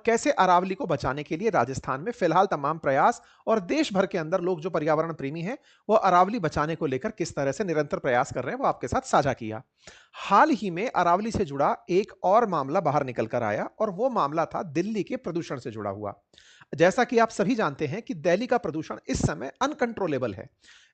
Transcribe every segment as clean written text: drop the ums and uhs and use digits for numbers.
कैसे अरावली को बचाने के लिए राजस्थान में फिलहाल तमाम प्रयास और देश भर के अंदर लोग जो पर्यावरण प्रेमी हैं वो अरावली बचाने को लेकर किस तरह से निरंतर प्रयास कर रहे हैं वो आपके साथ साझा किया। हाल ही में अरावली से जुड़ा एक और मामला बाहर निकल कर आया और वो मामला था दिल्ली के प्रदूषण से जुड़ा हुआ। जैसा कि आप सभी जानते हैं कि दिल्ली का प्रदूषण इस समय अनकंट्रोलेबल है।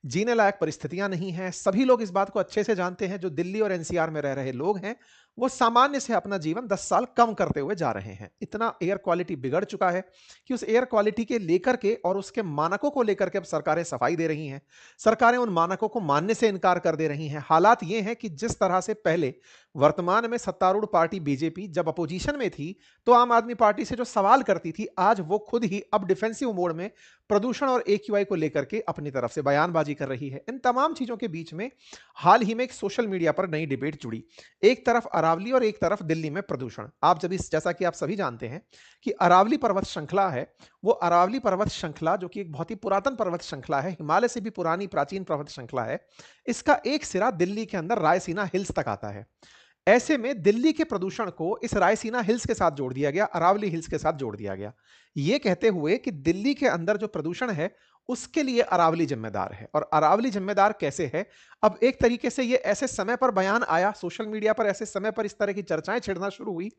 जीने लायक परिस्थितियां नहीं हैं। सभी लोग इस बात को अच्छे से जानते हैं। जो दिल्ली और एनसीआर में रह रहे लोग हैं, वो सामान्य से अपना जीवन 10 साल कम करते हुए जा रहे हैं। इतना एयर क्वालिटी बिगड़ चुका है कि उस एयर क्वालिटी के लेकर के और उसके मानकों को लेकर के अब सरकारें सफाई दे रही हैं। सरकारें उन मानकों को मानने से इनकार कर दे रही हैं। हालात ये हैं कि जिस तरह से पहले वर्तमान में सत्तारूढ़ पार्टी बीजेपी जब अपोजिशन में थी, तो आम आदमी पार्टी से जो सवाल करती थी, आज वो खुद ही अब डिफेंसिव मोड में प्रदूषण और एक्यूआई को लेकर के अपनी तरफ से बयानबाजी कर रही है। इन तमाम चीजों के बीच में हाल ही में एक सोशल मीडिया पर नई डिबेट जुड़ी। एक तरफ अरावली और एक तरफ दिल्ली में प्रदूषण। आप जब इस जैसा कि आप सभी जानते हैं कि अरावली पर्वत श्रृंखला है, वो अरावली पर्वत श्रृंखला जो कि एक बहुत ही पुरातन पर्वत श्रृंखला है, हिमालय से भी पुरानी प्राचीन पर्वत श्रृंखला है। इसका एक सिरा दिल्ली के अंदर रायसीना हिल्स तक आता है। ऐसे में दिल्ली के प्रदूषण को इस रायसीना हिल्स के साथ जोड़ दिया गया, अरावली हिल्स के साथ जोड़ दिया गया, ये कहते हुए कि दिल्ली के अंदर जो प्रदूषण है उसके लिए अरावली जिम्मेदार है। और अरावली जिम्मेदार कैसे है? अब एक तरीके से ये ऐसे समय पर बयान आया सोशल मीडिया पर, ऐसे समय पर इस तरह की चर्चाएं छिड़ना शुरू हुई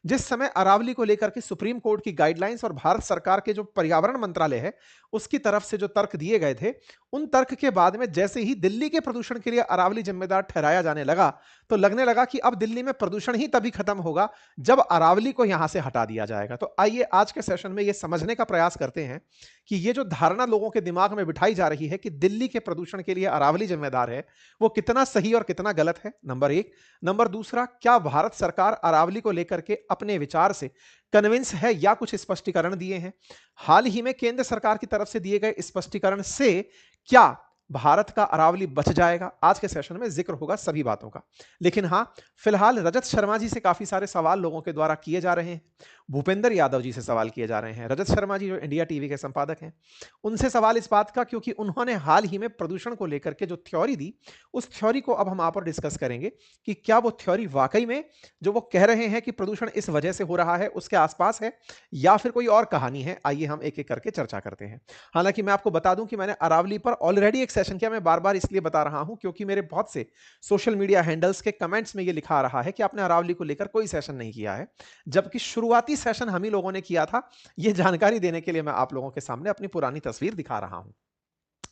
जिस समय अरावली को लेकर के सुप्रीम कोर्ट की गाइडलाइंस और भारत सरकार के जो पर्यावरण मंत्रालय है उसकी तरफ से जो तर्क दिए गए थे, उन तर्क के बाद में जैसे ही दिल्ली के प्रदूषण के लिए अरावली जिम्मेदार ठहराया जाने लगा, तो लगने लगा कि अब दिल्ली में प्रदूषण ही तभी खत्म होगा जब अरावली को यहां से हटा दिया जाएगा। तो आइए आज के सेशन में यह समझने का प्रयास करते हैं कि ये जो धारणा लोगों के दिमाग में बिठाई जा रही है कि दिल्ली के प्रदूषण के लिए अरावली जिम्मेदार है, वो कितना सही और कितना गलत है, नंबर एक। नंबर दूसरा, क्या भारत सरकार अरावली को लेकर के अपने विचार से कन्विंस है या कुछ स्पष्टीकरण दिए हैं? हाल ही में केंद्र सरकार की तरफ से दिए गए स्पष्टीकरण से क्या भारत का अरावली बच जाएगा? आज के सेशन में जिक्र होगा सभी बातों का। लेकिन हां, फिलहाल रजत शर्मा जी से काफी सारे सवाल लोगों के द्वारा किए जा रहे हैं। भूपेंद्र यादव जी से सवाल किए जा रहे हैं। रजत शर्मा जी जो इंडिया टीवी के संपादक हैं, उनसे सवाल इस बात का क्योंकि उन्होंने हाल ही में प्रदूषण को लेकर के जो थ्योरी दी, उस थ्योरी को अब हम आप और डिस्कस करेंगे कि क्या वो थ्योरी वाकई में जो वो कह रहे हैं कि प्रदूषण इस वजह से हो रहा है उसके आसपास है या फिर कोई और कहानी है। आइए हम एक एक करके चर्चा करते हैं। हालांकि मैं आपको बता दूं कि मैंने अरावली पर ऑलरेडी एक सेशन किया। मैं बार-बार इसलिए बता रहा हूं क्योंकि मेरे बहुत से सोशल मीडिया हैंडल्स के कमेंट्स में ये लिखा आ रहा है कि आपने अरावली को लेकर कोई सेशन नहीं किया है, जबकि शुरुआती सेशन हम ही लोगों ने किया था। यह जानकारी देने के लिए मैं आप लोगों के सामने अपनी पुरानी तस्वीर दिखा रहा हूं।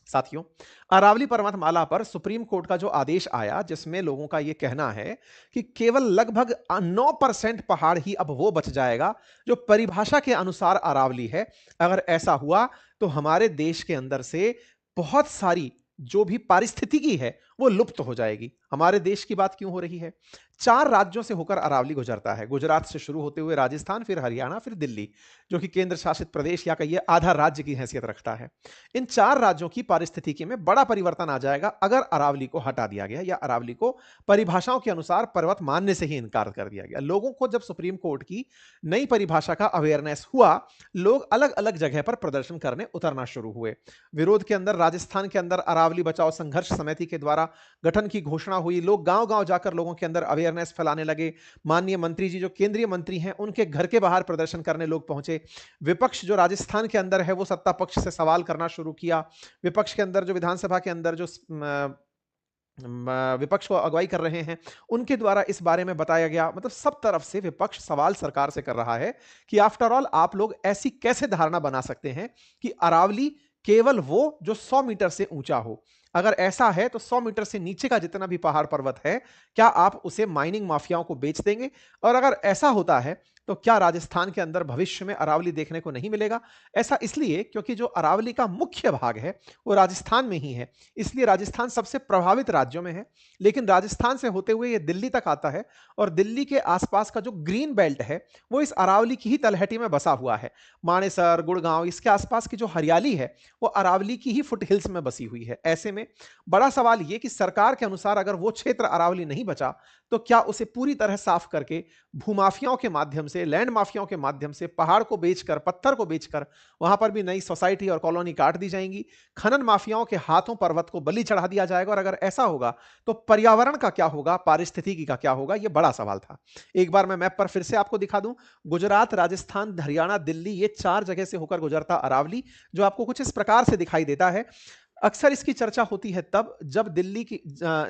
साथियों, अरावली पर्वतमाला पर सुप्रीम कोर्ट का जो आदेश आया जिसमें लोगों का यह कहना है कि केवल लगभग 9% पहाड़ ही अब वो बच जाएगा जो परिभाषा के अनुसार अरावली है। अगर ऐसा हुआ तो हमारे देश के अंदर से बहुत सारी जो भी पारिस्थितिकी है वो लुप्त हो जाएगी। हमारे देश की बात क्यों हो रही है? 4 राज्यों से होकर अरावली गुजरता है। गुजरात से शुरू होते हुए राजस्थान, फिर हरियाणा, फिर दिल्ली, जो कि केंद्र शासित प्रदेश या कहिए आधा राज्य की हैसियत रखता है। इन 4 राज्यों की पारिस्थितिकी में बड़ा परिवर्तन आ जाएगा अगर अरावली को हटा दिया गया या अरावली को परिभाषाओं के अनुसार पर्वत मानने से ही इनकार कर दिया गया। लोगों को जब सुप्रीम कोर्ट की नई परिभाषा का अवेयरनेस हुआ, लोग अलग-अलग जगह पर प्रदर्शन करने उतरना शुरू हुए। विरोध के अंदर राजस्थान के अंदर अरावली बचाओ संघर्ष समिति के द्वारा गठन की घोषणा हुई। लोग गांव-गांव जाकर लोगों के अंदर अवेयरनेस फैलाने लगे। माननीय मंत्री जी जो केंद्रीय मंत्री हैं, उनके घर के बाहर प्रदर्शन करने लोग पहुंचे। विपक्ष जो राजस्थान के अंदर है वो सत्ता पक्ष से सवाल करना शुरू किया। विपक्ष के अंदर जो विधानसभा के अंदर जो विपक्ष को अगुवाई कर रहे हैं, उनके द्वारा इस बारे में बताया गया। मतलब सब तरफ से विपक्ष सवाल सरकार से कर रहा है कि आफ्टर ऑल आप लोग ऐसी कैसे धारणा बना सकते हैं कि अरावली केवल वो जो 100 मीटर से ऊंचा हो। अगर ऐसा है तो 100 मीटर से नीचे का जितना भी पहाड़ पर्वत है, क्या आप उसे माइनिंग माफियाओं को बेच देंगे? और अगर ऐसा होता है तो क्या राजस्थान के अंदर भविष्य में अरावली देखने को नहीं मिलेगा? ऐसा इसलिए क्योंकि जो अरावली का मुख्य भाग है वो राजस्थान में ही है, इसलिए राजस्थान सबसे प्रभावित राज्यों में है। लेकिन राजस्थान से होते हुए ये दिल्ली तक आता है और दिल्ली के आसपास का जो ग्रीन बेल्ट है वो इस अरावली की ही तलहटी में बसा हुआ है। मानेसर, गुड़गांव, इसके आसपास की जो हरियाली है वो अरावली की ही फुट हिल्स में बसी हुई है। ऐसे में बड़ा सवाल यह कि सरकार के अनुसार अगर वो क्षेत्र अरावली नहीं बचा तो क्या उसे पूरी तरह साफ करके भूमाफियाओं के माध्यम से, लैंड माफियाओं के माध्यम से पहाड़ को बेचकर, पत्थर को बेचकर वहां पर भी नई सोसाइटी और कॉलोनी काट दी जाएंगी। खनन माफियाओं के हाथों पर्वत को बलि चढ़ा दिया जाएगा और अगर ऐसा होगा तो पर्यावरण का क्या होगा, पारिस्थितिकी का क्या होगा, यह बड़ा सवाल था। एक बार मैं मैप पर फिर से आपको दिखा दूं। गुजरात, राजस्थान, हरियाणा, दिल्ली, ये 4 जगह से होकर गुजरता अरावली जो आपको कुछ इस प्रकार से दिखाई देता है। अक्सर इसकी चर्चा होती है तब जब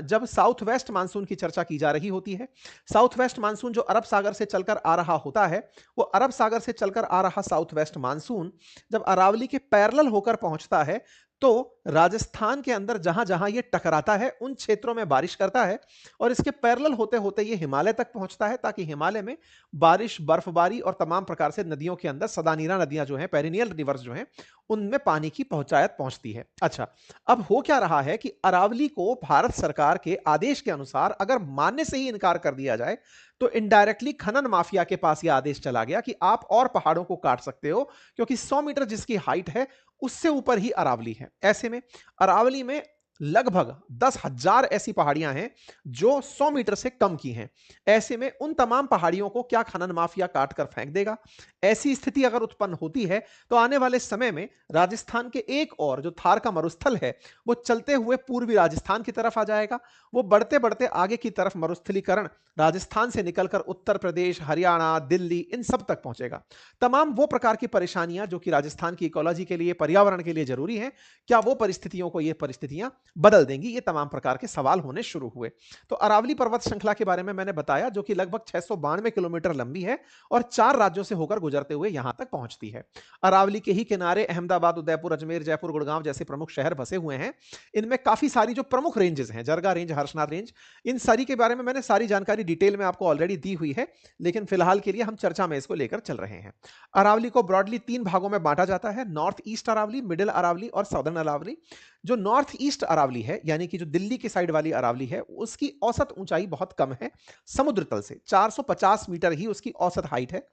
जब साउथ वेस्ट मानसून की चर्चा की जा रही होती है। साउथ वेस्ट मानसून जो अरब सागर से चलकर आ रहा होता है, वो अरब सागर से चलकर आ रहा साउथ वेस्ट मानसून जब अरावली के पैरेलल होकर पहुंचता है तो राजस्थान के अंदर जहां जहां ये टकराता है उन क्षेत्रों में बारिश करता है और इसके पैरेलल होते होते ये हिमालय तक पहुंचता है ताकि हिमालय में बारिश, बर्फबारी और तमाम प्रकार से नदियों के अंदर सदानीरा नदियां जो हैं, पेरिनियल रिवर्स जो हैं, उनमें पानी की पहुंचायत पहुंचती है। अच्छा, अब हो क्या रहा है कि अरावली को भारत सरकार के आदेश के अनुसार अगर मानने से ही इनकार कर दिया जाए तो इनडायरेक्टली खनन माफिया के पास यह आदेश चला गया कि आप और पहाड़ों को काट सकते हो क्योंकि 100 मीटर जिसकी हाइट है उससे ऊपर ही अरावली है। ऐसे में अरावली में लगभग 10,000 ऐसी पहाड़ियां हैं जो 100 मीटर से कम की हैं। ऐसे में उन तमाम पहाड़ियों को क्या खनन माफिया काटकर फेंक देगा? ऐसी स्थिति अगर उत्पन्न होती है तो आने वाले समय में राजस्थान के एक और जो थार का मरुस्थल है वो चलते हुए पूर्वी राजस्थान की तरफ आ जाएगा। वो बढ़ते बढ़ते आगे की तरफ मरुस्थलीकरण राजस्थान से निकलकर उत्तर प्रदेश, हरियाणा, दिल्ली, इन सब तक पहुंचेगा। तमाम वो प्रकार की परेशानियां जो कि राजस्थान की इकोलॉजी के लिए, पर्यावरण के लिए जरूरी हैं, क्या वो परिस्थितियों को ये परिस्थितियां बदल देंगी? ये तमाम प्रकार के सवाल होने शुरू हुए। तो अरावली पर्वत श्रृंखला के बारे में मैंने बताया जो कि लगभग 692 किलोमीटर लंबी है और 4 राज्यों से होकर गुजरते हुए यहां तक पहुंचती है। अरावली के ही किनारे अहमदाबाद, उदयपुर, अजमेर, जयपुर, गुड़गांव जैसे प्रमुख शहर बसे हुए हैं। इनमें काफी सारी जो प्रमुख रेंजेस हैं, जरगा रेंज, हर्षनाथ रेंज, इन सारी के बारे में मैंने सारी जानकारी डिटेल में आपको ऑलरेडी दी हुई है, लेकिन फिलहाल के लिए हम चर्चा में इसको लेकर चल रहे हैं। अरावली को ब्रॉडली 3 भागों में बांटा जाता है, north east Aravalli, middle Aravalli और साउदर्न अरावली। जो नॉर्थ ईस्ट अरावली है यानी कि जो दिल्ली की साइड वाली अरावली है, उसकी औसत ऊंचाई बहुत कम है समुद्र तल से, 450 मीटर ही उसकी औसत हाइट है।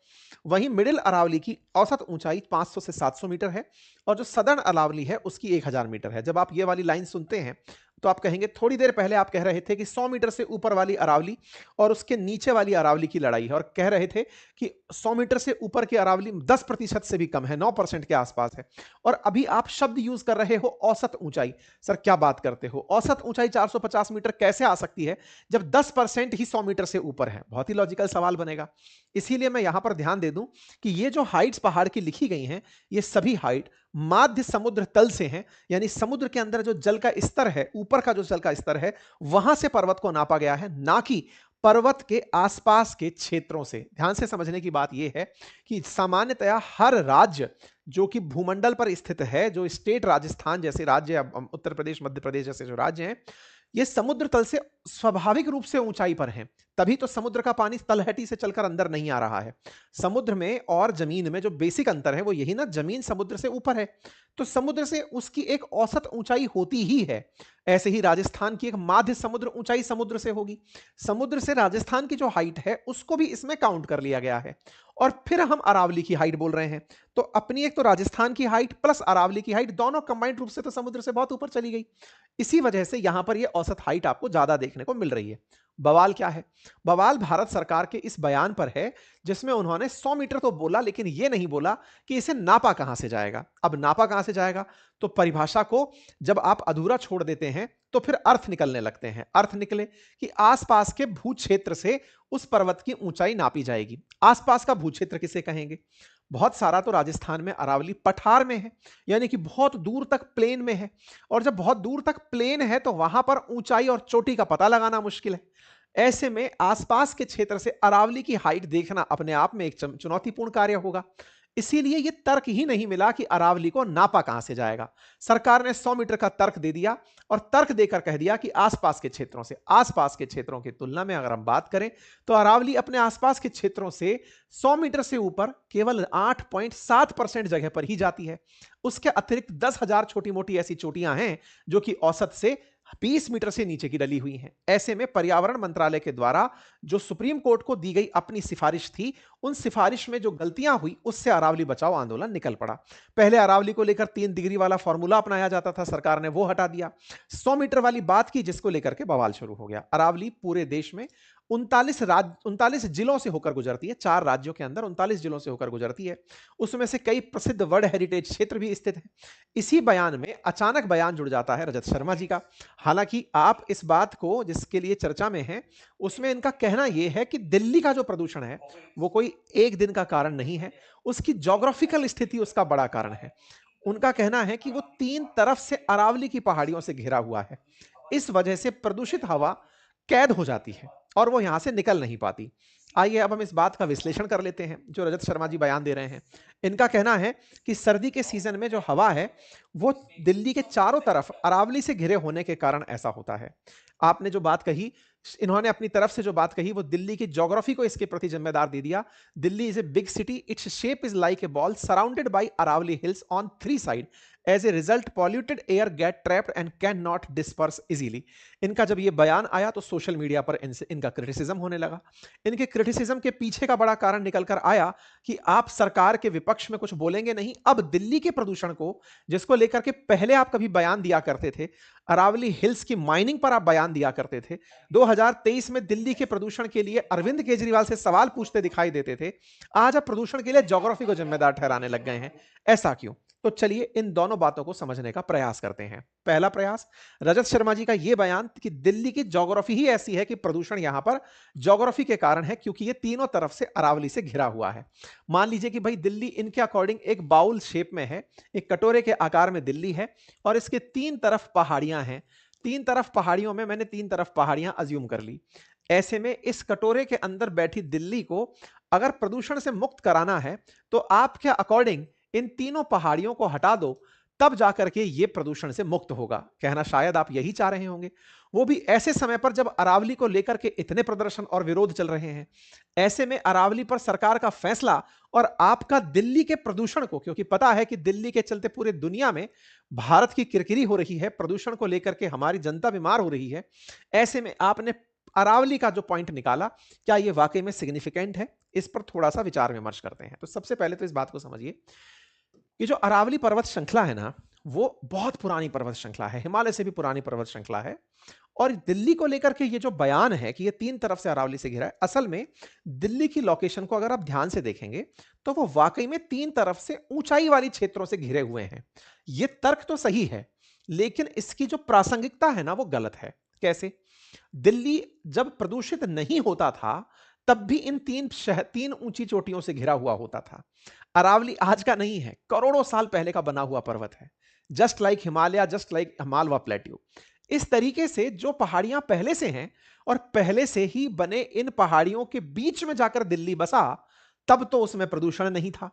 वहीं मिडिल अरावली की औसत ऊंचाई 500 से 700 मीटर है और जो सदर्न अरावली है उसकी 1000 मीटर है। जब आप ये वाली लाइन सुनते हैं तो आप कहेंगे, थोड़ी देर पहले आप कह रहे थे कि 100 मीटर से ऊपर वाली अरावली और उसके नीचे वाली अरावली की लड़ाई है, और कह रहे थे कि 100 मीटर से ऊपर की अरावली 10% से भी कम है, 9% के आसपास है, और अभी आप शब्द यूज कर रहे हो औसत ऊंचाई। सर क्या बात करते हो, औसत ऊंचाई 450 मीटर कैसे आ सकती है जब 10% ही 100 मीटर से ऊपर है? बहुत ही लॉजिकल सवाल बनेगा। इसीलिए मैं यहां पर ध्यान दे दूं कि ये जो हाइट्स पहाड़ की लिखी गई हैं, ये सभी हाइट माध्य समुद्र तल से हैं, यानी समुद्र के अंदर जो जल का स्तर है, ऊपर का जो जल का स्तर है, वहां से पर्वत को नापा गया है, ना कि पर्वत के आसपास के क्षेत्रों से। ध्यान से समझने की बात यह है कि सामान्यतया हर राज्य जो कि भूमंडल पर स्थित है, जो स्टेट राजस्थान जैसे राज्य, उत्तर प्रदेश, मध्य प्रदेश जैसे जो राज्य हैं, ये समुद्र तल से स्वाभाविक रूप से ऊंचाई पर हैं। तभी तो समुद्र का पानी तलहटी से चलकर अंदर नहीं आ रहा है। समुद्र में और जमीन में जो बेसिक अंतर है वो यही ना, जमीन समुद्र से ऊपर है, तो समुद्र से उसकी एक औसत ऊंचाई होती ही है। ऐसे ही राजस्थान की एक माध्य समुद्र ऊंचाई समुद्र से होगी। समुद्र से राजस्थान की जो हाइट है उसको भी इसमें काउंट कर लिया गया है, और फिर हम अरावली की हाइट बोल रहे हैं। तो अपनी एक तो राजस्थान की हाइट प्लस अरावली की हाइट दोनों कंबाइंड रूप से तो समुद्र से बहुत ऊपर चली गई। इसी वजह से यहां पर यह औसत हाइट आपको ज्यादा देखने को मिल रही है। बवाल क्या है? बवाल भारत सरकार के इस बयान पर है जिसमें उन्होंने 100 मीटर तो बोला, लेकिन यह नहीं बोला कि इसे नापा कहां से जाएगा। अब नापा कहां से जाएगा, तो परिभाषा को जब आप अधूरा छोड़ देते हैं तो फिर अर्थ निकलने लगते हैं। अर्थ निकले कि आसपास के भू क्षेत्र से उस पर्वत की ऊंचाई नापी जाएगी। आसपास का भू क्षेत्र किसे कहेंगे? बहुत सारा तो राजस्थान में अरावली पठार में है, यानी कि बहुत दूर तक प्लेन में है, और जब बहुत दूर तक प्लेन है तो वहां पर ऊंचाई और चोटी का पता लगाना मुश्किल है। ऐसे में आसपास के क्षेत्र से अरावली की हाइट देखना अपने आप में एक चुनौतीपूर्ण कार्य होगा। इसीलिए यह तर्क ही नहीं मिला कि अरावली को नापा कहां से जाएगा। सरकार ने 100 मीटर का तर्क दे दिया और तर्क देकर कह दिया कि आसपास के क्षेत्रों से, आसपास के क्षेत्रों की तुलना में अगर हम बात करें तो अरावली अपने आसपास के क्षेत्रों से 100 मीटर से ऊपर केवल 8.7% जगह पर ही जाती है। उसके अतिरिक्त 10,000 छोटी मोटी ऐसी चोटियां हैं जो कि औसत से 20 मीटर से नीचे की डली हुई हैं। ऐसे में पर्यावरण मंत्रालय के द्वारा जो सुप्रीम कोर्ट को दी गई अपनी सिफारिश थी, उन सिफारिश में जो गलतियां हुई उससे अरावली बचाओ आंदोलन निकल पड़ा। पहले अरावली को लेकर 3 डिग्री वाला फॉर्मूला अपनाया जाता था, सरकार ने वो हटा दिया। 100 मीटर वाली बात की, जिसको लेकर के बवाल शुरू हो गया। अरावली पूरे देश में 39 जिलों से होकर गुजरती है, 4 राज्यों के अंदर 39 जिलों से होकर गुजरती है। उसमें से कई प्रसिद्ध वर्ल्ड हेरिटेज क्षेत्र भी स्थित हैं। इसी बयान में अचानक बयान जुड़ जाता है रजत शर्मा जी का। हालांकि आप इस बात को जिसके लिए चर्चा में है, उसमें इनका कहना यह है कि दिल्ली का जो प्रदूषण है वो कोई एक दिन का कारण नहीं है, उसकी ज्योग्राफिकल स्थिति उसका बड़ा कारण है। उनका कहना है कि वो 3 तरफ से अरावली की पहाड़ियों से घिरा हुआ है। इस वजह से प्रदूषित हवा कैद हो जाती है और वो यहां से निकल नहीं पाती। आइए अब हम इस बात का विश्लेषण कर लेते हैं जो रजत शर्मा जी बयान दे रहे हैं। इनका कहना है कि सर्दी के सीजन में जो हवा है वो दिल्ली के चारों तरफ अरावली से घिरे होने के कारण ऐसा होता है। आपने जो बात कही, इन्होंने अपनी तरफ से जो बात कही वो दिल्ली की ज्योग्राफी को इसके प्रति जिम्मेदार दे दिया। Delhi is a big city, its shape is like a ball surrounded by Aravalli hills on 3 side. As a result polluted air get trapped and can not disperse easily. इनका जब ये बयान आया तो सोशल मीडिया पर इनका क्रिटिसिज्म होने लगा। इनके क्रिटिसिज्म के पीछे का बड़ा कारण निकल कर आया कि आप सरकार के विपक्ष में कुछ बोलेंगे नहीं। अब दिल्ली के प्रदूषण को, जिसको लेकर के पहले आप कभी बयान दिया करते थे, अरावली हिल्स की माइनिंग पर आप बयान दिया करते थे, 2023 में दिल्ली के प्रदूषण के लिए अरविंद केजरीवाल से सवाल पूछते दिखाई देते थे, आज आप प्रदूषण के लिए ज्योग्राफी को जिम्मेदार ठहराने लग गए हैं। ऐसा क्यों? तो चलिए इन दोनों बातों को समझने का प्रयास करते हैं। पहला प्रयास, रजत शर्मा जी का यह बयान कि दिल्ली की ज्योग्राफी ही ऐसी है कि प्रदूषण यहां पर ज्योग्राफी के कारण है, क्योंकि ये तीनों तरफ से अरावली से घिरा हुआ है। मान लीजिए कि भाई दिल्ली इनके अकॉर्डिंग एक बाउल शेप में है, एक कटोरे के आकार में दिल्ली है और इसके 3 तरफ पहाड़ियां हैं। 3 तरफ पहाड़ियों में मैंने 3 तरफ पहाड़ियां अज्यूम कर ली। ऐसे में इस कटोरे के अंदर बैठी दिल्ली को अगर प्रदूषण से मुक्त कराना है तो आपके अकॉर्डिंग इन तीनों पहाड़ियों को हटा दो, तब जाकर के ये प्रदूषण से मुक्त होगा। कहना शायद आप यही चाह रहे होंगे, वो भी ऐसे समय पर जब अरावली को लेकर के इतने प्रदर्शन और विरोध चल रहे हैं। ऐसे में अरावली पर सरकार का फैसला और आपका दिल्ली के प्रदूषण को, क्योंकि पता है कि दिल्ली के चलते पूरे दुनिया में भारत की किरकिरी हो रही है, प्रदूषण को लेकर के हमारी जनता बीमार हो रही है। ऐसे में आपने अरावली का जो पॉइंट निकाला, क्या यह वाकई में सिग्निफिकेंट है? इस पर थोड़ा सा विचार विमर्श करते हैं। तो सबसे पहले तो इस बात को समझिए कि जो अरावली पर्वत श्रृंखला है ना, वो बहुत पुरानी पर्वत श्रृंखला है, हिमालय से भी पुरानी पर्वत श्रृंखला है। और दिल्ली को लेकर के ये जो बयान है कि ये 3 तरफ से अरावली से घिरा है, असल में दिल्ली की लोकेशन को अगर आप ध्यान से देखेंगे तो वो वाकई में 3 तरफ से ऊंचाई वाली क्षेत्रों से घिरे हुए हैं। ये तर्क तो सही है, लेकिन इसकी जो प्रासंगिकता है ना वो गलत है। कैसे? दिल्ली जब प्रदूषित नहीं होता था तब भी इन 3 ऊंची चोटियों से घिरा हुआ होता था। अरावली आज का नहीं है, करोड़ों साल पहले का बना हुआ पर्वत है। Just like Himalaya, just like Malwa plateau. इस तरीके से जो पहाड़ियां पहले से हैं और पहले से ही बने इन पहाड़ियों के बीच में जाकर दिल्ली बसा, तब तो उसमें प्रदूषण नहीं था।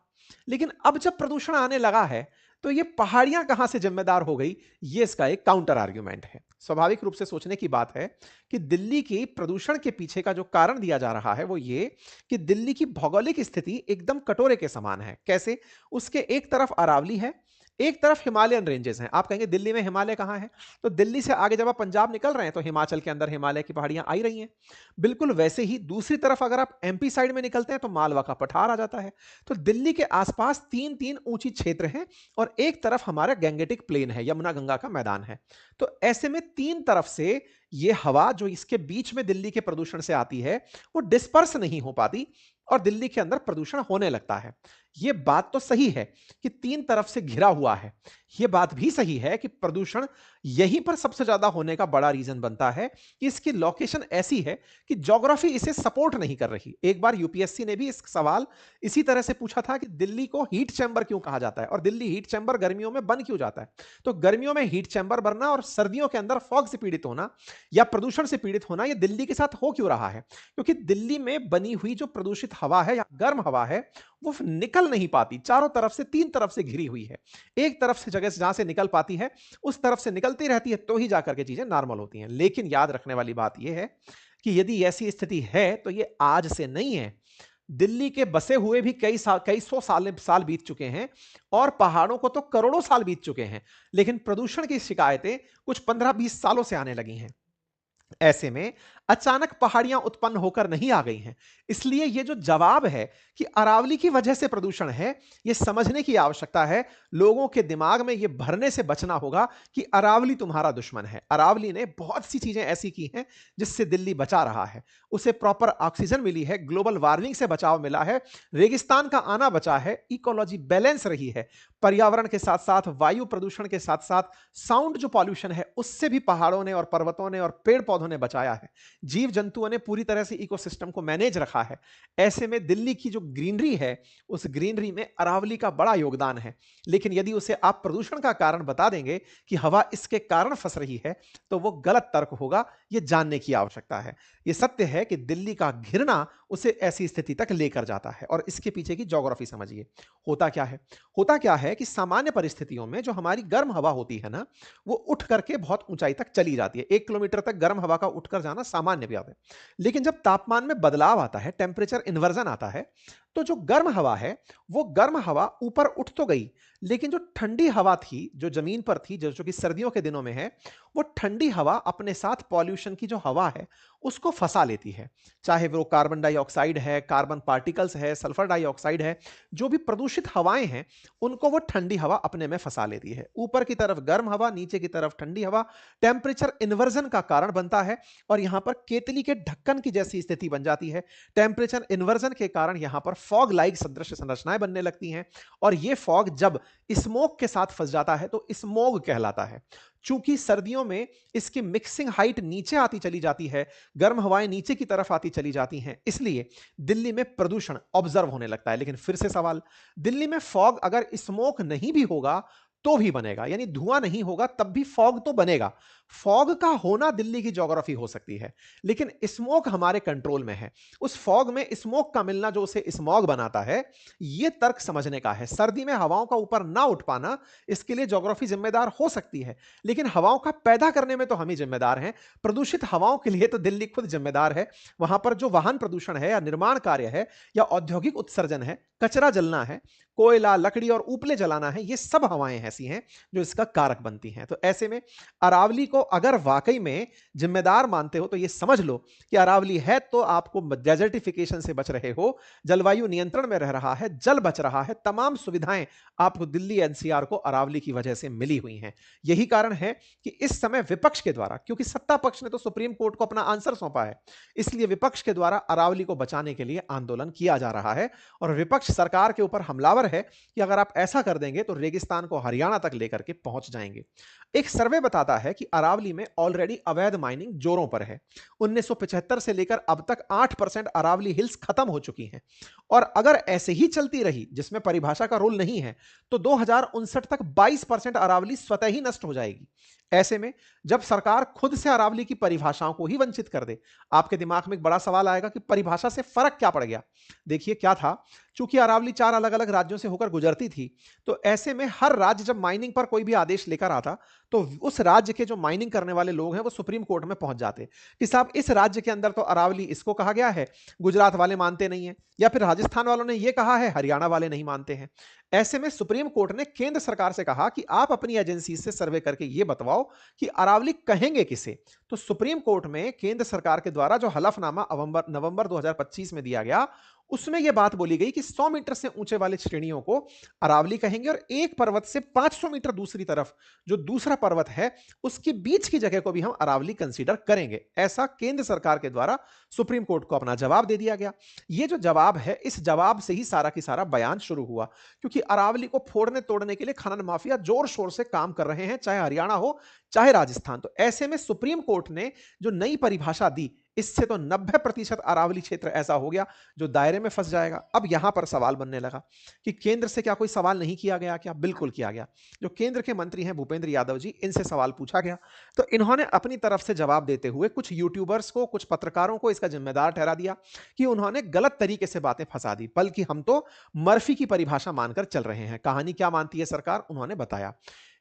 लेकिन अब जब प्रदूषण आने लगा है तो ये पहाड़ियां कहां से जिम्मेदार हो गई? ये इसका एक काउंटर आर्ग्यूमेंट है। स्वाभाविक रूप से सोचने की बात है कि दिल्ली की प्रदूषण के पीछे का जो कारण दिया जा रहा है वो ये कि दिल्ली की भौगोलिक स्थिति एकदम कटोरे के समान है। कैसे? उसके एक तरफ अरावली है, एक तरफ हिमालयन रेंजेस हैं। आप कहेंगे दिल्ली में हिमालय कहां है? तो दिल्ली से आगे जब आप पंजाब निकल रहे हैं तो हिमाचल के अंदर हिमालय की पहाड़ियां आई रही हैं। बिल्कुल वैसे ही दूसरी तरफ अगर आप एमपी साइड में निकलते हैं तो मालवा का पठार आ जाता है। तो दिल्ली के आसपास 3-3 ऊंची क्षेत्र हैं और एक तरफ हमारा गैंगेटिक प्लेन है, यमुना गंगा का मैदान है। तो ऐसे में 3 तरफ से ये हवा जो इसके बीच में दिल्ली के प्रदूषण से आती है वो डिस्पर्स नहीं हो पाती और दिल्ली के अंदर प्रदूषण होने लगता है। यह बात तो सही है कि 3 तरफ से घिरा हुआ है। यह बात भी सही है कि प्रदूषण यहीं पर सबसे ज्यादा होने का बड़ा रीजन बनता है कि इसकी लोकेशन ऐसी है कि ज्योग्राफी इसे सपोर्ट नहीं कर रही। एक बार यूपीएससी ने भी इस सवाल इसी तरह से पूछा था कि दिल्ली को हीट चैम्बर क्यों कहा जाता है और दिल्ली हीट चैम्बर गर्मियों में बन क्यों जाता है? तो गर्मियों में हीट चैम्बर बनना और सर्दियों के अंदर फॉग से पीड़ित होना या प्रदूषण से पीड़ित होना, यह दिल्ली के साथ हो क्यों रहा है? क्योंकि दिल्ली में बनी हुई जो प्रदूषित हवा है या गर्म हवा है वो निकल नहीं पाती, चारों तरफ से 3 तरफ से घिरी हुई है। एक तरफ से जगह जहां से निकल पाती है उस तरफ से निकलती रहती है तो ही जाकर के चीजें नॉर्मल होती हैं। लेकिन याद रखने वाली बात यह है कि यदि ऐसी स्थिति है तो यह आज से नहीं है। दिल्ली के बसे हुए भी कई सौ साल बीत चुके हैं और पहाड़ों को तो करोड़ों साल बीत चुके हैं, लेकिन प्रदूषण की शिकायतें कुछ 15-20 सालों से आने लगी हैं। ऐसे में अचानक पहाड़ियां उत्पन्न होकर नहीं आ गई हैं। इसलिए ये जो जवाब है कि अरावली की वजह से प्रदूषण है, ये समझने की आवश्यकता है। लोगों के दिमाग में ये भरने से बचना होगा कि अरावली तुम्हारा दुश्मन है। अरावली ने बहुत सी चीजें ऐसी की हैं जिससे दिल्ली बचा रहा है। उसे प्रॉपर ऑक्सीजन मिली है, ग्लोबल वार्मिंग से बचाव मिला है, रेगिस्तान का आना बचा है, इकोलॉजी बैलेंस रही है। पर्यावरण के साथ साथ वायु प्रदूषण के साथ साथ साउंड जो पॉल्यूशन है उससे भी पहाड़ों ने और पर्वतों ने और पेड़ पौधों ने बचाया है। जीव जंतुओं ने पूरी तरह से इकोसिस्टम को मैनेज रखा है। ऐसे में दिल्ली की जो ग्रीनरी है, उस ग्रीनरी में अरावली का बड़ा योगदान है। लेकिन यदि उसे आप प्रदूषण का कारण बता देंगे कि हवा इसके कारण फंस रही है, तो वो गलत तर्क होगा। यह जानने की आवश्यकता है। यह सत्य है कि दिल्ली का घिरना उसे ऐसी स्थिति तक लेकर जाता है। और इसके पीछे की ज्योग्राफी समझिए। होता क्या है? होता क्या है कि सामान्य परिस्थितियों में जो हमारी गर्म हवा होती है ना, वो उठ करके बहुत ऊंचाई तक चली जाती है। 1 किलोमीटर तक गर्म हवा का उठकर जाना सामान्य बात है। लेकिन जब तापमान में बदलाव आता है, टेम्परेचर इन्वर्जन आता है, तो जो गर्म हवा है, वो गर्म हवा ऊपर उठ तो गई, लेकिन जो ठंडी हवा थी, जो जमीन पर थी, जो कि सर्दियों के दिनों में है, वो ठंडी हवा अपने साथ पॉल्यूशन की जो हवा है, उसको फंसा लेती है। चाहे वो कार्बन डाइऑक्साइड है, कार्बन पार्टिकल्स है, सल्फर डाइऑक्साइड है, जो भी प्रदूषित हवाएं हैं, उनको वो ठंडी हवा अपने में फंसा लेती है। ऊपर की तरफ गर्म हवा, नीचे की तरफ ठंडी हवा, टेम्परेचर इन्वर्जन का कारण बनता है। और यहां पर केतली के ढक्कन की जैसी स्थिति बन जाती है। टेम्परेचर इन्वर्जन के कारण यहां पर फॉग लाइक सदृश संरचनाएं बनने लगती हैं। और यह फॉग जब स्मोक के साथ फंस जाता है तो स्मोग कहलाता है। चूंकि सर्दियों में इसकी मिक्सिंग हाइट नीचे आती चली जाती है, गर्म हवाएं नीचे की तरफ आती चली जाती हैं, इसलिए दिल्ली में प्रदूषण ऑब्जर्व होने लगता है। लेकिन फिर से सवाल, दिल्ली में फॉग अगर स्मोक नहीं भी होगा तो भी बनेगा, यानी धुआं नहीं होगा तब भी फॉग तो बनेगा। फॉग का होना दिल्ली की ज्योग्राफी हो सकती है, लेकिन स्मोक हमारे कंट्रोल में है। उस फॉग में स्मोक का मिलना जो उसे स्मॉग बनाता है, यह तर्क समझने का है। सर्दी में हवाओं का ऊपर ना उठ पाना, इसके लिए ज्योग्राफी जिम्मेदार हो सकती है, लेकिन हवाओं का पैदा करने में तो हम ही जिम्मेदार हैं। प्रदूषित हवाओं के लिए तो दिल्ली खुद जिम्मेदार है। वहां पर जो वाहन प्रदूषण है, या निर्माण कार्य है, या औद्योगिक उत्सर्जन है, कचरा जलना है, कोयला, लकड़ी और उपले जलाना है, ये सब हवाएं ऐसी हैं जो इसका कारक बनती हैं। तो ऐसे में अरावली को अगर वाकई में जिम्मेदार मानते हो, तो ये समझ लो कि अरावली है तो आपको डेजर्टिफिकेशन से बच रहे हो, जलवायु नियंत्रण में रह रहा है, जल बच रहा है, तमाम सुविधाएं आपको दिल्ली एनसीआर को अरावली की वजह से मिली हुई हैं। यही कारण है कि इस समय विपक्ष के द्वारा, क्योंकि सत्ता पक्ष ने तो सुप्रीम कोर्ट को अपना आंसर सौंपा है, इसलिए विपक्ष के द्वारा अरावली को बचाने के लिए आंदोलन किया जा रहा है। और विपक्ष सरकार के ऊपर हमलावर है कि अगर आप ऐसा कर देंगे तो रेगिस्तान को हरियाणा तक लेकर के पहुंच जाएंगे। एक सर्वे बताता है कि अरावली में ऑलरेडी अवैध माइनिंग जोरों पर है। 1975 से लेकर अब तक 8% अरावली हिल्स खत्म हो चुकी हैं। और अगर ऐसे ही चलती रही, जिसमें परिभाषा का रोल नहीं है, तो 2059 तक 22% अरावली स्वतः ही नष्ट हो जाएगी। ऐसे में जब सरकार खुद से अरावली की परिभाषाओं को ही वंचित कर दे, आपके दिमाग में एक बड़ा सवाल आएगा कि परिभाषा से फर्क क्या पड़ गया। देखिए क्या था, चूंकि अरावली 4 अलग अलग राज्यों से होकर गुजरती थी, तो ऐसे में हर राज्य जब माइनिंग पर कोई भी आदेश लेकर आता, तो उस राज्य के जो माइनिंग करने वाले लोग हैं वो सुप्रीम कोर्ट में पहुंच जाते कि साहब इस राज्य के अंदर तो अरावली इसको कहा गया है, गुजरात वाले मानते नहीं है, या फिर राजस्थान वालों ने यह कहा है, हरियाणा वाले नहीं मानते हैं। ऐसे में सुप्रीम कोर्ट ने केंद्र सरकार से कहा कि आप अपनी एजेंसी से सर्वे करके यह बताओ कि अरावली कहेंगे किसे। तो सुप्रीम कोर्ट में केंद्र सरकार के द्वारा जो हलफनामा नवंबर 2025 में दिया गया, उसमें यह बात बोली गई कि 100 मीटर से ऊंचे वाले श्रेणियों को अरावली कहेंगे, और एक पर्वत से 500 मीटर दूसरी तरफ जो दूसरा पर्वत है, उसके बीच की जगह को भी हम अरावली कंसीडर करेंगे। ऐसा केंद्र सरकार के द्वारा सुप्रीम कोर्ट को अपना जवाब दे दिया गया। यह जो जवाब है, इस जवाब से ही सारा की सारा बयान शुरू हुआ, क्योंकि अरावली को फोड़ने तोड़ने के लिए खनन माफिया जोर शोर से काम कर रहे हैं, चाहे हरियाणा हो चाहे राजस्थान। तो ऐसे में सुप्रीम कोर्ट ने जो नई परिभाषा दी, इससे तो 90% अरावली क्षेत्र ऐसा हो गया जो दायरे में फंस जाएगा। अब यहां पर सवाल बनने लगा कि केंद्र से क्या कोई सवाल नहीं किया गया क्या? बिल्कुल किया गया। जो केंद्र के मंत्री हैं भूपेंद्र यादव जी, इनसे सवाल पूछा गया, तो इन्होंने अपनी तरफ से जवाब देते हुए कुछ यूट्यूबर्स को, कुछ पत्रकारों को इसका जिम्मेदार ठहरा दिया कि उन्होंने गलत तरीके से बातें फंसा दी, बल्कि हम तो मर्फी की परिभाषा मानकर चल रहे हैं। कहानी क्या मानती है सरकार, उन्होंने बताया।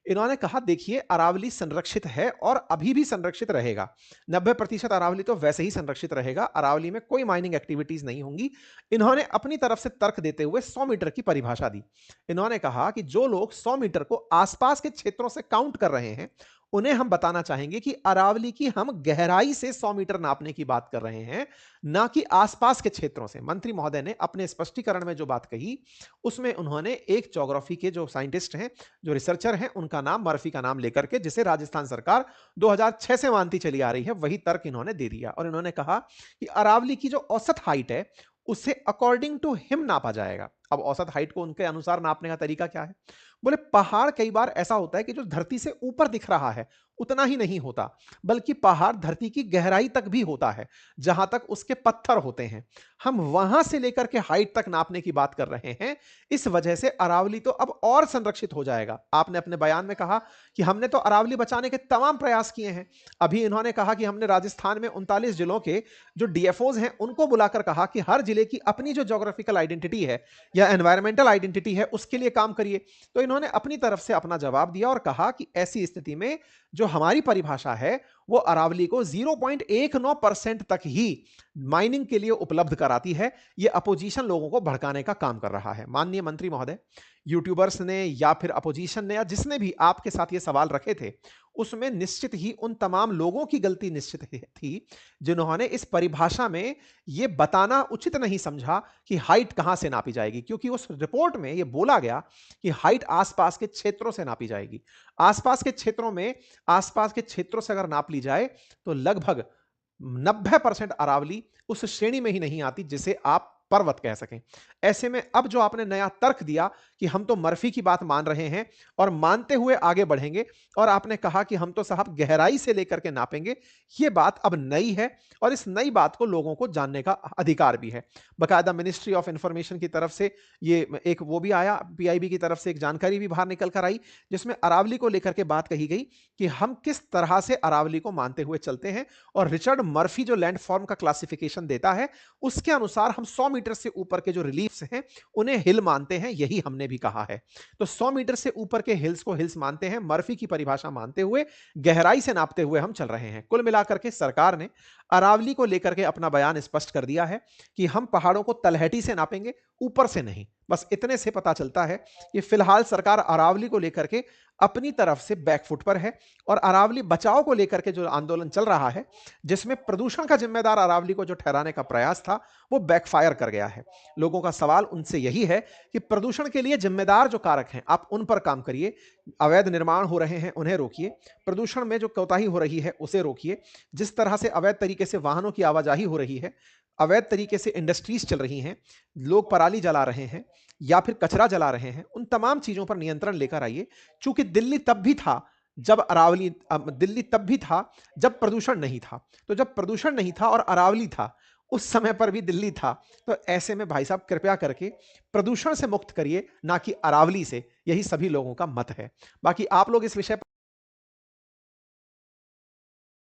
इन्होंने कहा, देखिए अरावली संरक्षित है और अभी भी संरक्षित रहेगा। 90% अरावली तो वैसे ही संरक्षित रहेगा, अरावली में कोई माइनिंग एक्टिविटीज नहीं होंगी। इन्होंने अपनी तरफ से तर्क देते हुए 100 मीटर की परिभाषा दी। इन्होंने कहा कि जो लोग 100 मीटर को आसपास के क्षेत्रों से काउंट कर रहे हैं, उन्हें हम बताना चाहेंगे कि अरावली की हम गहराई से 100 मीटर नापने की बात कर रहे हैं, ना कि आसपास के क्षेत्रों से। मंत्री महोदय ने अपने स्पष्टीकरण में जो बात कही, उसमें उन्होंने एक ज्योग्राफी के जो साइंटिस्ट हैं, जो रिसर्चर हैं, उनका नाम, मर्फी का नाम लेकर के, जिसे राजस्थान सरकार 2006 से मानती चली आ रही है, वही तर्क इन्होंने दे दिया और इन्होंने कहा कि अरावली की जो औसत हाइट है, उसे अकॉर्डिंग टू हिम नापा जाएगा। अब औसत हाइट को उनके अनुसार नापने का तरीका क्या है? बोले पहाड़ कई बार ऐसा होता है कि जो धरती से ऊपर दिख रहा है उतना ही नहीं होता, बल्कि पहाड़ धरती की गहराई तक भी होता है, जहां तक उसके पत्थर होते हैं। हम वहां से लेकर के हाइट तक नापने की बात कर रहे हैं। इस वजह से अरावली तो अब और संरक्षित हो जाएगा। आपने अपने बयान में कहा कि हमने तो अरावली बचाने के तमाम प्रयास किए हैं। अभी इन्होंने कहा कि हमने राजस्थान में 39 जिलों के जो डीएफओज हैं उनको बुलाकर कहा कि हर जिले की अपनी जो ज्योग्राफिकल आइडेंटिटी है या एनवायरमेंटल आइडेंटिटी है उसके लिए काम करिए। तो इन्होंने अपनी तरफ से अपना जवाब दिया और कहा कि ऐसी स्थिति में जो हमारी परिभाषा है वो अरावली को 0.19% तक ही माइनिंग के लिए उपलब्ध कराती है। ये अपोजिशन लोगों को भड़काने का काम कर रहा है। माननीय मंत्री महोदय, यूट्यूबर्स ने या फिर अपोजिशन ने या जिसने भी आपके साथ ये सवाल रखे थे, उसमें निश्चित ही उन तमाम लोगों की गलती निश्चित थी जिन्होंने इस परिभाषा में ये बताना उचित नहीं समझा कि हाइट कहां से नापी जाएगी, क्योंकि उस रिपोर्ट में ये बोला गया कि हाइट आसपास के क्षेत्रों से नापी जाएगी। आसपास के क्षेत्रों में, आसपास के क्षेत्रों से अगर नाप ली जाए तो लगभग 90% अरावली उस श्रेणी में ही नहीं आती जिसे आप पर्वत कह सकें। ऐसे में अब जो आपने नया तर्क दिया कि हम तो मर्फी की बात मान रहे हैं और मानते हुए आगे बढ़ेंगे, और आपने कहा कि हम तो साहब गहराई से लेकर के नापेंगे, ये बात अब नई है और इस नई बात को लोगों को जानने का अधिकार भी है। बकायदा मिनिस्ट्री ऑफ इंफॉर्मेशन की तरफ से ये एक वो भी आया, पीआईबी की तरफ से एक जानकारी भी बाहर निकल कर आई, जिसमें अरावली को लेकर के बात कही गई कि हम किस तरह से अरावली को मानते हुए चलते हैं, और रिचर्ड मर्फी जो लैंडफॉर्म का क्लासिफिकेशन देता है उसके अनुसार हम 100 मीटर से ऊपर के जो रिलीफ्स हैं उन्हें हिल मानते हैं, यही हमने भी कहा है। तो 100 मीटर से ऊपर के हिल्स को हिल्स मानते हैं, मर्फी की परिभाषा मानते हुए, गहराई से नापते हुए हम चल रहे हैं। कुल मिलाकर के सरकार ने अरावली को लेकर के अपना बयान स्पष्ट कर दिया है कि हम पहाड़ों को तलहटी से नापेंगे, ऊपर से नहीं। बस इतने से पता चलता है कि फिलहाल सरकार अरावली को लेकर के अपनी तरफ से बैकफुट पर है, और अरावली बचाओ को लेकर के जो आंदोलन चल रहा है, जिसमें प्रदूषण का जिम्मेदार अरावली को जो ठहराने का प्रयास था, वो बैकफायर कर गया है। लोगों का सवाल उनसे यही है कि प्रदूषण के लिए जिम्मेदार जो कारक हैं आप उन पर काम करिए, अवैध निर्माण हो रहे हैं उन्हें रोकिए, प्रदूषण में जो कोताही हो रही है उसे रोकिए, जिस तरह से अवैध तरीके से वाहनों की आवाजाही हो रही है, अवैध तरीके से इंडस्ट्रीज चल रही हैं, लोग पराली जला रहे हैं या फिर कचरा जला रहे हैं, उन तमाम चीजों पर नियंत्रण लेकर आइए। चूंकि दिल्ली तब भी था जब अरावली, दिल्ली तब भी था जब प्रदूषण नहीं था। तो जब प्रदूषण नहीं था और अरावली था, उस समय पर भी दिल्ली था। तो ऐसे में भाई साहब कृपया करके प्रदूषण से मुक्त करिए, ना कि अरावली से। यही सभी लोगों का मत है। बाकी आप लोग इस विषय पर